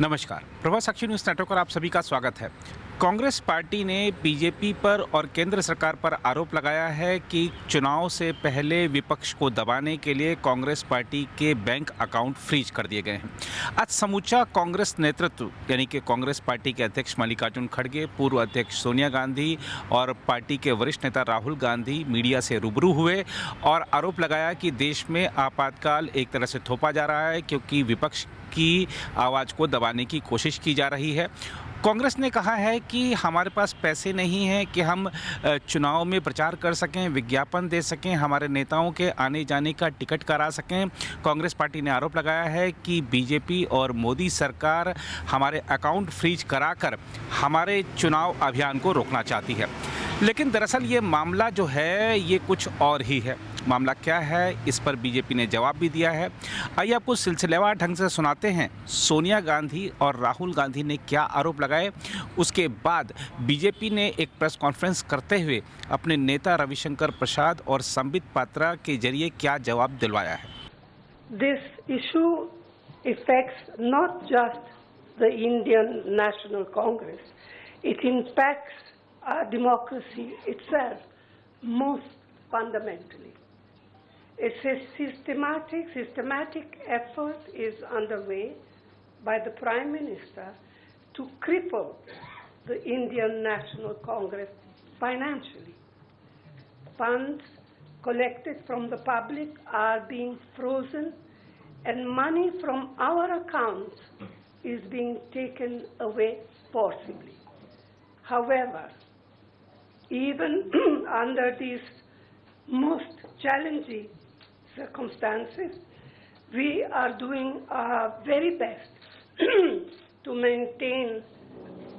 नमस्कार, प्रभा साक्षी news network पर आप सभी का स्वागत है। कांग्रेस पार्टी ने बीजेपी पर और केंद्र सरकार पर आरोप लगाया है कि चुनाव से पहले विपक्ष को दबाने के लिए कांग्रेस पार्टी के बैंक अकाउंट फ्रीज कर दिए गए हैं। आज समूचा कांग्रेस नेतृत्व यानी कि कांग्रेस पार्टी के अध्यक्ष मल्लिकार्जुन खड़गे, पूर्व अध्यक्ष सोनिया गांधी और पार्टी के वरिष्ठ नेता राहुल गांधी मीडिया से रूबरू हुए और आरोप लगाया कि देश में आपातकाल एक तरह से थोपा जा रहा है क्योंकि विपक्ष की आवाज़ को दबाने की कोशिश की जा रही है। कांग्रेस ने कहा है कि हमारे पास पैसे नहीं हैं कि हम चुनाव में प्रचार कर सकें, विज्ञापन दे सकें, हमारे नेताओं के आने जाने का टिकट करा सकें। कांग्रेस पार्टी ने आरोप लगाया है कि बीजेपी और मोदी सरकार हमारे अकाउंट फ्रीज कराकर हमारे चुनाव अभियान को रोकना चाहती है। लेकिन दरअसल ये मामला जो है ये कुछ और ही है। मामला क्या है, इस पर बीजेपी ने जवाब भी दिया है। आइए आपको सिलसिलेवार ढंग से सुनाते हैं सोनिया गांधी और राहुल गांधी ने क्या आरोप लगाए। उसके बाद बीजेपी ने एक प्रेस कॉन्फ्रेंस करते हुए अपने नेता रविशंकर प्रसाद और संबित पात्रा के जरिए क्या जवाब दिलवाया है। This issue affects not just the Indian National Congress, it impacts our democracy itself most fundamentally. A systematic effort is underway by the Prime Minister to cripple the Indian National Congress financially. Funds collected from the public are being frozen and money from our accounts is being taken away forcibly. However, even under these most challenging circumstances, we are doing our very best to maintain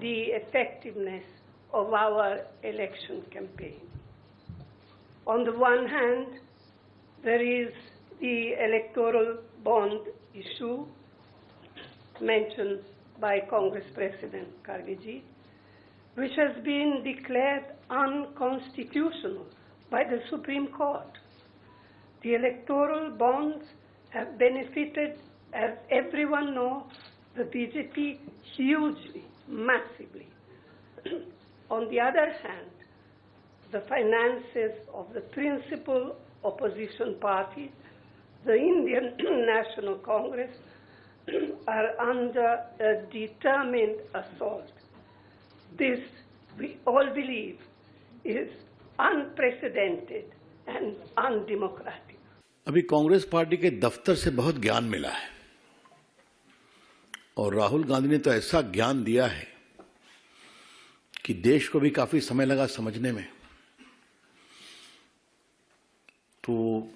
the effectiveness of our election campaign. On the one hand, there is the electoral bond issue mentioned by Congress President Kharge, which has been declared unconstitutional by the Supreme Court. The electoral bonds have benefited, as everyone knows, the BJP hugely, massively. On the other hand, the finances of the principal opposition party, the Indian National Congress, are under a determined assault. This, we all believe, is unprecedented and undemocratic. अभी Congress party के दफ्तर से बहुत ज्ञान मिला है और राहुल गांधी ने तो ऐसा ज्ञान दिया है कि देश को भी काफी समय लगा समझने में। तो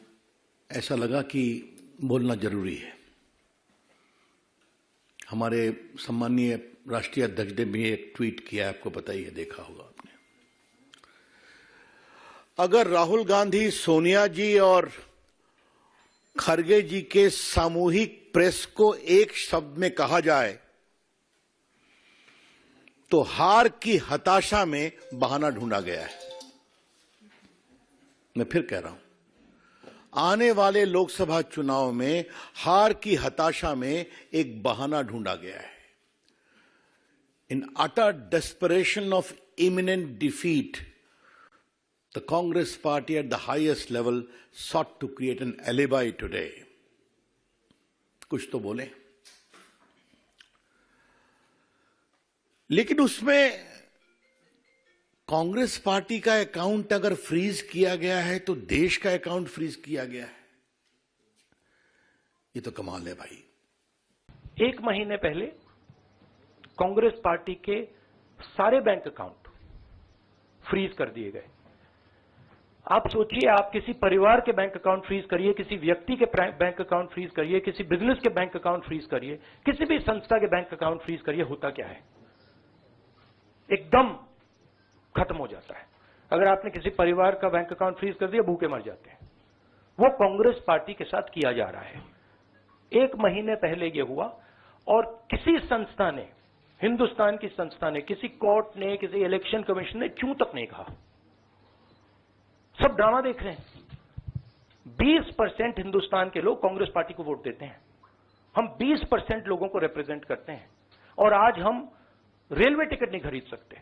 ऐसा लगा कि बोलना जरूरी है। हमारे सम्मानीय राष्ट्रीय अध्यक्ष ने भी एक ट्वीट किया है, आपको पता ही है, देखा होगा आपने। अगर राहुल गांधी, सोनिया जी और खड़गे जी के सामूहिक प्रेस को एक शब्द में कहा जाए तो हार की हताशा में बहाना ढूंढा गया है। मैं फिर कह रहा हूं, आने वाले लोकसभा चुनाव में हार की हताशा में एक बहाना ढूंढा गया है। In utter desperation of imminent defeat, the Congress party at the highest level sought to create an alibi today. कुछ तो बोले, लेकिन उसमें कांग्रेस पार्टी का अकाउंट अगर फ्रीज किया गया है तो देश का अकाउंट फ्रीज किया गया है। ये तो कमाल है भाई। एक महीने पहले कांग्रेस पार्टी के सारे बैंक अकाउंट फ्रीज कर दिए गए। आप सोचिए, आप किसी परिवार के बैंक अकाउंट फ्रीज करिए, किसी व्यक्ति के बैंक अकाउंट फ्रीज करिए, किसी बिजनेस के बैंक अकाउंट फ्रीज करिए, किसी भी संस्था के बैंक अकाउंट फ्रीज करिए, होता क्या है? एकदम खत्म हो जाता है। अगर आपने किसी परिवार का बैंक अकाउंट फ्रीज कर दिया, भूखे मर जाते हैं। वो कांग्रेस पार्टी के साथ किया जा रहा है। एक महीने पहले ये हुआ और किसी संस्था ने, हिंदुस्तान की संस्था ने, किसी कोर्ट ने, किसी इलेक्शन कमीशन ने क्यों तक नहीं कहा। सब ड्रामा देख रहे हैं। 20% हिंदुस्तान के लोग कांग्रेस पार्टी को वोट देते हैं। हम 20% लोगों को रिप्रेजेंट करते हैं। और आज हम रेलवे टिकट नहीं खरीद सकते।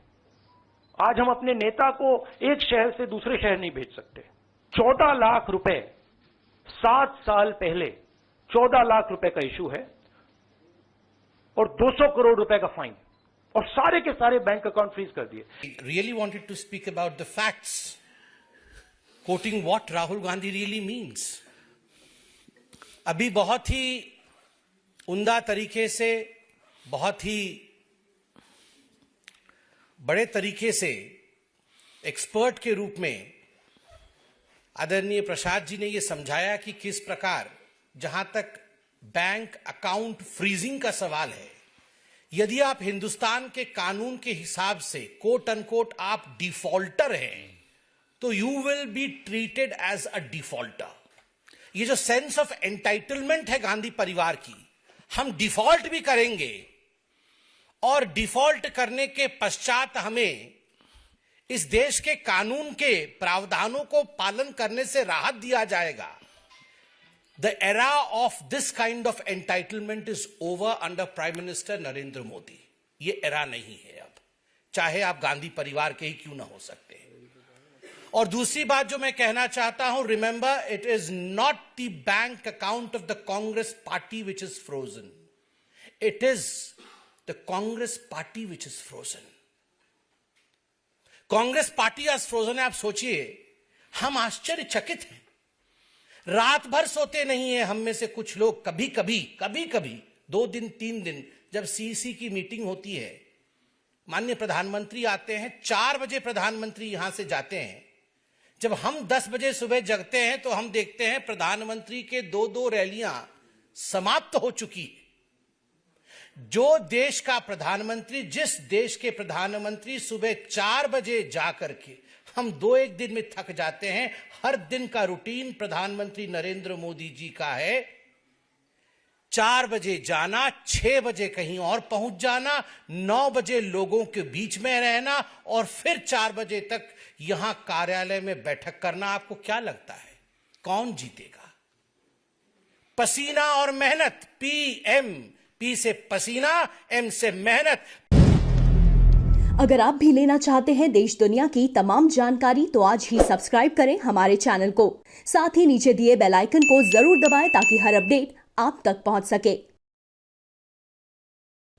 आज हम अपने नेता को एक शहर से दूसरे शहर नहीं भेज सकते। 14 लाख रुपए 7 साल पहले 14 लाख रुपए का इशू है और 200 करोड़ रुपए का फाइन, और सारे के सारे बैंक अकाउंट फ्रीज कर दिए। Really wanted to speak about the facts, quoting what Rahul Gandhi really means. अभी बहुत ही उम्दा तरीके से, बहुत ही बड़े तरीके से एक्सपर्ट के रूप में आदरणीय प्रसाद जी ने यह समझाया कि किस प्रकार, जहां तक बैंक अकाउंट फ्रीजिंग का सवाल है, यदि आप हिंदुस्तान के कानून के हिसाब से कोट अनकोट आप डिफॉल्टर हैं, तो you will be treated as a defaulter. ये जो सेंस ऑफ एंटाइटलमेंट है गांधी परिवार की, हम डिफॉल्ट भी करेंगे और डिफॉल्ट करने के पश्चात हमें इस देश के कानून के प्रावधानों को पालन करने से राहत दिया जाएगा। The era of this kind of entitlement is over under Prime Minister Narendra Modi. ये era नहीं है अब, चाहे आप गांधी परिवार के ही क्यों ना हो सकते हैं। और दूसरी बात जो मैं कहना चाहता हूं, remember it is not the bank account of the Congress party which is frozen. It is the Congress party which is frozen. Congress party आज फ्रोजन है। आप सोचिए, हम आश्चर्यचकित हैं, रात भर सोते नहीं है हम में से कुछ लोग। कभी कभी 2 दिन 3 दिन जब सीसी की मीटिंग होती है, माननीय प्रधानमंत्री आते हैं, 4 बजे प्रधानमंत्री यहां से जाते हैं। जब हम 10 बजे सुबह जगते हैं तो हम देखते हैं प्रधानमंत्री के 2 रैलियां समाप्त हो चुकी है। जो देश का प्रधानमंत्री, जिस देश के प्रधानमंत्री सुबह 4 बजे जाकर के हम 2-1 दिन में थक जाते हैं, हर दिन का रूटीन प्रधानमंत्री नरेंद्र मोदी जी का है 4 बजे जाना, 6 बजे कहीं और पहुंच जाना, 9 बजे लोगों के बीच में रहना और फिर 4 बजे तक यहां कार्यालय में बैठक करना। आपको क्या लगता है कौन जीतेगा? पसीना और मेहनत, पी से पसीना, एम से मेहनत। अगर आप भी लेना चाहते हैं देश दुनिया की तमाम जानकारी, तो आज ही सब्सक्राइब करें हमारे चैनल को। साथ ही नीचे दिए बेल आइकन को जरूर दबाएं ताकि हर अपडेट आप तक पहुंच सके।